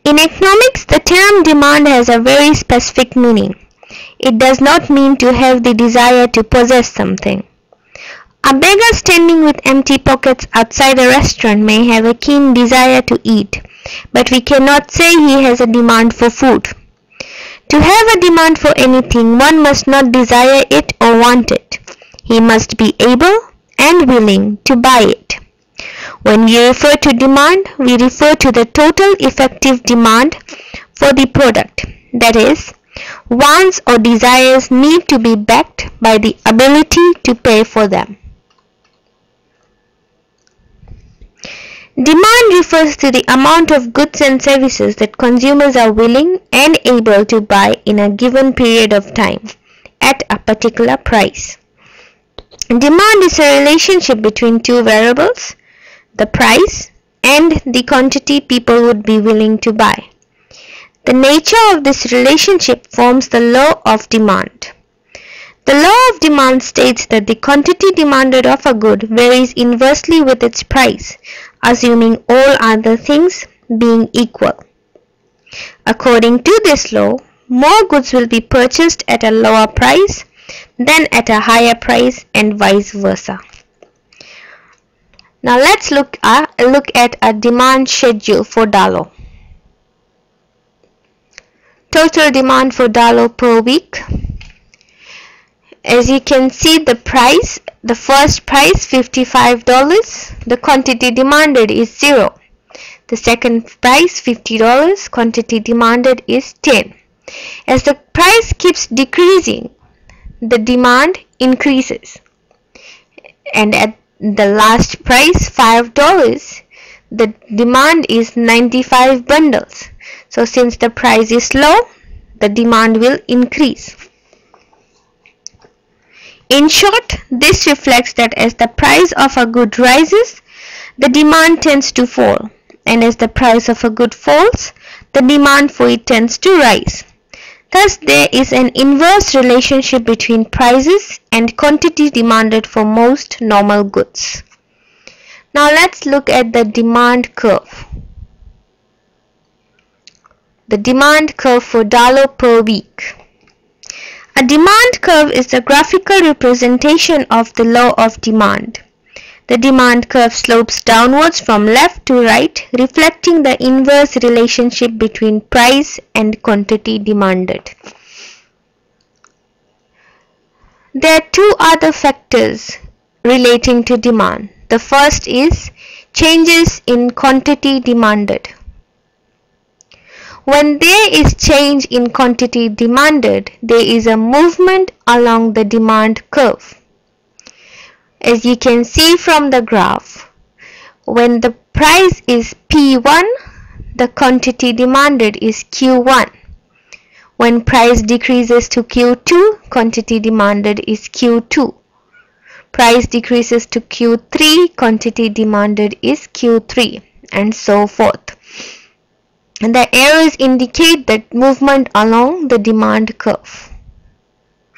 In economics, the term demand has a very specific meaning. It does not mean to have the desire to possess something. A beggar standing with empty pockets outside a restaurant may have a keen desire to eat, but we cannot say he has a demand for food. To have a demand for anything, one must not desire it or want it. He must be able and willing to buy it. When we refer to demand, we refer to the total effective demand for the product. That is, wants or desires need to be backed by the ability to pay for them. Demand refers to the amount of goods and services that consumers are willing and able to buy in a given period of time at a particular price. Demand is a relationship between two variables, the price and the quantity people would be willing to buy. The nature of this relationship forms the law of demand. The law of demand states that the quantity demanded of a good varies inversely with its price, assuming all other things being equal. According to this law, more goods will be purchased at a lower price than at a higher price and vice versa. Now let's look at a demand schedule for Dalo. Total demand for Dalo per week. As you can see, the first price $55, the quantity demanded is 0. The second price $50, quantity demanded is 10. As the price keeps decreasing, the demand increases. And at the last price $5, the demand is 95 bundles. So since the price is low, the demand will increase. In short, this reflects that as the price of a good rises, the demand tends to fall, and as the price of a good falls, the demand for it tends to rise. Thus, there is an inverse relationship between prices and quantity demanded for most normal goods. Now let's look at the demand curve. The demand curve for Dalo per week. A demand curve is a graphical representation of the law of demand. The demand curve slopes downwards from left to right, reflecting the inverse relationship between price and quantity demanded. There are two other factors relating to demand. The first is changes in quantity demanded. When there is change in quantity demanded, there is a movement along the demand curve. As you can see from the graph, when the price is P1, the quantity demanded is Q1. When price decreases to Q2, quantity demanded is Q2. Price decreases to Q3, quantity demanded is Q3, and so forth. And the arrows indicate that movement along the demand curve.